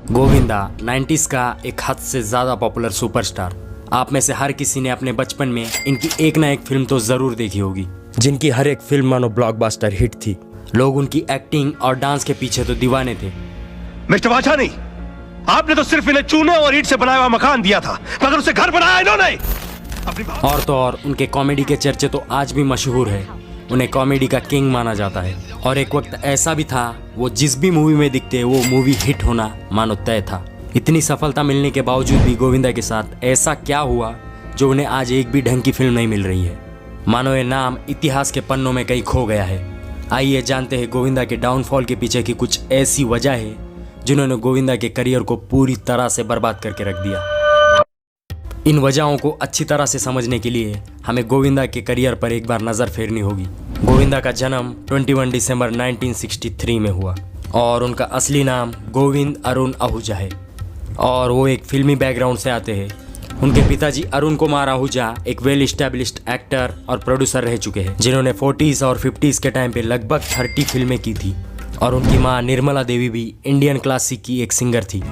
Govinda 90s का एक हद से ज़्यादा पॉपुलर सुपरस्टार। आप में से हर किसी ने अपने बचपन में इनकी एक ना एक फिल्म तो ज़रूर देखी होगी, जिनकी हर एक फिल्म मानो ब्लॉकबस्टर हिट थी। लोग उनकी एक्टिंग और डांस के पीछे तो दीवाने थे। मिस्टर वाछानी, आपने तो सिर्फ इन्हें चूने और ईंट से बनाया हुआ मकान दिया था, मगर उसे घर बनाया इन्होंने। और तो और उनके कॉमेडी के चर्चे तो आज भी मशहूर है। उन्हें कॉमेडी का किंग माना जाता है। और एक वक्त ऐसा भी था, वो जिस भी मूवी में दिखते वो मूवी हिट होना मानो तय था। इतनी सफलता मिलने के बावजूद भी गोविंदा के साथ ऐसा क्या हुआ जो उन्हें आज एक भी ढंग की फिल्म नहीं मिल रही है। मानो ये नाम इतिहास के पन्नों में कहीं खो गया है। आइए जानते हैं गोविंदा के डाउनफॉल के पीछे की कुछ ऐसी वजह है जिन्होंने गोविंदा के करियर को पूरी तरह से बर्बाद करके रख दिया। इन वजहों को अच्छी तरह से समझने के लिए हमें गोविंदा के करियर पर एक बार नज़र फेरनी होगी। गोविंदा का जन्म 21 दिसंबर 1963 में हुआ और उनका असली नाम गोविंद अरुण आहूजा है और वो एक फिल्मी बैकग्राउंड से आते हैं। उनके पिताजी अरुण कुमार आहूजा एक वेल इस्टेब्लिश्ड एक्टर और प्रोड्यूसर रह चुके हैं, जिन्होंने 40s और 50s के टाइम पे लगभग 30 फिल्में की थी। और उनकी मां निर्मला देवी भी इंडियन क्लासिक की एक सिंगर थी।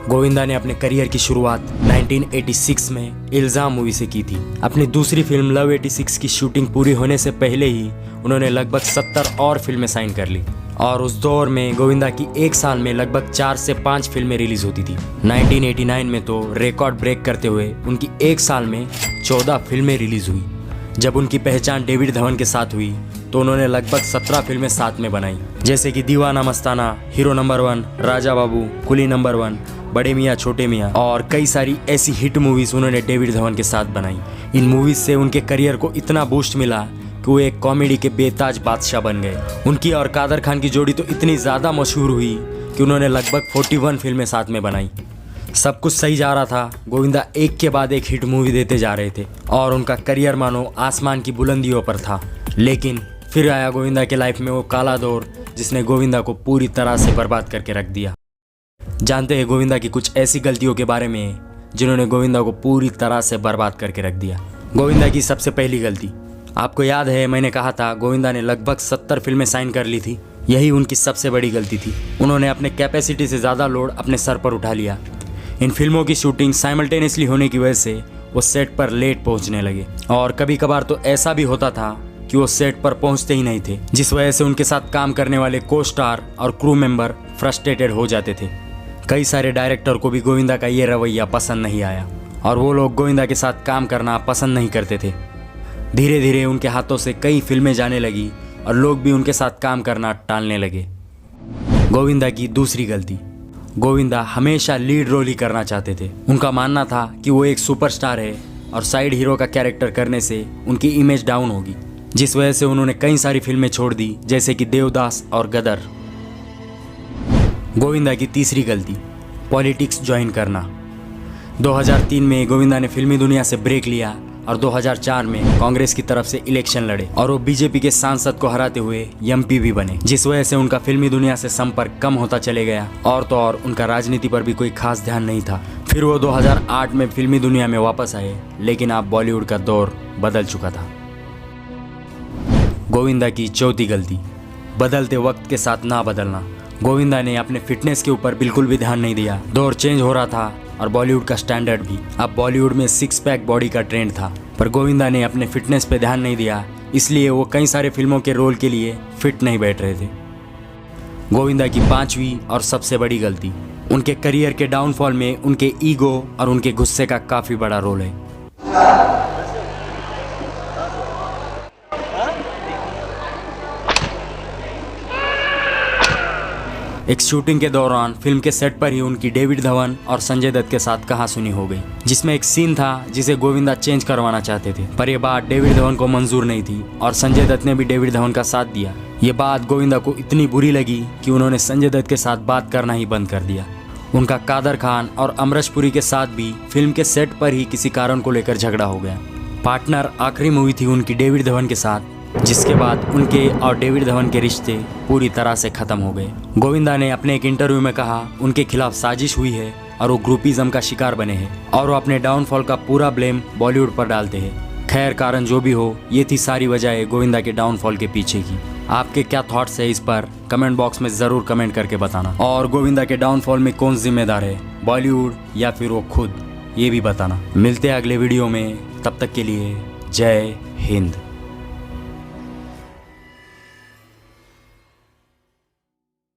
गोविंदा ने अपने करियर की शुरुआत 1986 में इल्ज़ाम मूवी से की थी। अपनी दूसरी फिल्म लव 86 की शूटिंग पूरी होने से पहले ही उन्होंने लगभग 70 और फिल्में साइन कर ली। और उस दौर में गोविंदा की एक साल में लगभग 4 से 5 फिल्में रिलीज होती थी। 1989 में तो रिकॉर्ड ब्रेक करते हुए उनकी एक साल में 14 फिल्में रिलीज हुई। जब उनकी पहचान डेविड धवन के साथ हुई तो उन्होंने लगभग 17 फिल्में साथ में बनाई, जैसे कि दीवाना मस्ताना, हीरो नंबर 1, राजा बाबू, कुली नंबर 1, बड़े मियाँ छोटे मियाँ और कई सारी ऐसी हिट मूवीज उन्होंने डेविड धवन के साथ बनाई। इन मूवीज से उनके करियर को इतना बूस्ट मिला कि वो एक कॉमेडी के बेताज बादशाह बन गए। उनकी और कादर खान की जोड़ी तो इतनी ज़्यादा मशहूर हुई कि उन्होंने लगभग 41 फिल्में साथ में बनाई। सब कुछ सही जा रहा था। गोविंदा एक के बाद एक हिट मूवी देते जा रहे थे और उनका करियर मानो आसमान की बुलंदियों पर था। लेकिन फिर आया गोविंदा के लाइफ में वो काला दौर जिसने गोविंदा को पूरी तरह से बर्बाद करके रख दिया। जानते हैं गोविंदा की कुछ ऐसी गलतियों के बारे में जिन्होंने गोविंदा को पूरी तरह से बर्बाद करके रख दिया। गोविंदा की सबसे पहली गलती, आपको याद है मैंने कहा था गोविंदा ने लगभग 70 फिल्में साइन कर ली थी। यही उनकी सबसे बड़ी गलती थी। उन्होंने अपने कैपेसिटी से ज़्यादा लोड अपने सर पर उठा लिया। इन फिल्मों की शूटिंग साइमल्टेनियसली होने की वजह से वो सेट पर लेट पहुंचने लगे और कभी कभार तो ऐसा भी होता था कि वो सेट पर पहुंचते ही नहीं थे, जिस वजह से उनके साथ काम करने वाले को स्टार और क्रू मेंबर फ्रस्ट्रेटेड हो जाते थे। कई सारे डायरेक्टर को भी गोविंदा का ये रवैया पसंद नहीं आया और वो लोग गोविंदा के साथ काम करना पसंद नहीं करते थे। धीरे धीरे उनके हाथों से कई फिल्में जाने लगी और लोग भी उनके साथ काम करना टालने लगे। गोविंदा की दूसरी गलती, गोविंदा हमेशा लीड रोल ही करना चाहते थे। उनका मानना था कि वो एक सुपरस्टार है और साइड हीरो का कैरेक्टर करने से उनकी इमेज डाउन होगी, जिस वजह से उन्होंने कई सारी फिल्में छोड़ दी, जैसे कि देवदास और गदर। गोविंदा की तीसरी गलती, पॉलिटिक्स ज्वाइन करना। 2003 में गोविंदा ने फिल्मी दुनिया से ब्रेक लिया और 2004 में कांग्रेस की तरफ से इलेक्शन लड़े और वो बीजेपी के सांसद को हराते हुए एमपी भी बने, जिस वजह से उनका फिल्मी दुनिया से संपर्क कम होता चले गया और तो और उनका राजनीति पर भी कोई खास ध्यान नहीं था। फिर वो 2008 में फिल्मी दुनिया में वापस आए, लेकिन अब बॉलीवुड का दौर बदल चुका था। गोविंदा की चौथी गलती, बदलते वक्त के साथ ना बदलना। गोविंदा ने अपने फिटनेस के ऊपर बिल्कुल भी ध्यान नहीं दिया। दौर चेंज हो रहा था और बॉलीवुड का स्टैंडर्ड भी। अब बॉलीवुड में 6 पैक बॉडी का ट्रेंड था, पर गोविंदा ने अपने फिटनेस पे ध्यान नहीं दिया, इसलिए वो कई सारे फिल्मों के रोल के लिए फिट नहीं बैठ रहे थे। गोविंदा की पांचवी और सबसे बड़ी गलती, उनके करियर के डाउनफॉल में उनके ईगो और उनके गुस्से का काफ़ी बड़ा रोल है। एक शूटिंग के दौरान फिल्म के सेट पर ही उनकी डेविड धवन और संजय दत्त के साथ कहासुनी हो गई, जिसमें एक सीन था जिसे गोविंदा चेंज करवाना चाहते थे, पर यह बात डेविड धवन को मंजूर नहीं थी और संजय दत्त ने भी डेविड धवन का साथ दिया। ये बात गोविंदा को इतनी बुरी लगी कि उन्होंने संजय दत्त के साथ बात करना ही बंद कर दिया। उनका कादर खान और अमरीश पुरी के साथ भी फिल्म के सेट पर ही किसी कारण को लेकर झगड़ा हो गया। पार्टनर आखिरी मूवी थी उनकी डेविड धवन के साथ, जिसके बाद उनके और डेविड धवन के रिश्ते पूरी तरह से खत्म हो गए। गोविंदा ने अपने एक इंटरव्यू में कहा उनके खिलाफ साजिश हुई है और वो ग्रुपिज्म का शिकार बने हैं और वो अपने डाउनफॉल का पूरा ब्लेम बॉलीवुड पर डालते हैं। खैर कारण जो भी हो, ये थी सारी वजह गोविंदा के डाउनफॉल के पीछे की। आपके क्या थॉट्स है इस पर कमेंट बॉक्स में ज़रूर कमेंट करके बताना। और गोविंदा के डाउनफॉल में कौन जिम्मेदार है, बॉलीवुड या फिर वो खुद, ये भी बताना। मिलते हैं अगले वीडियो में, तब तक के लिए जय हिंद।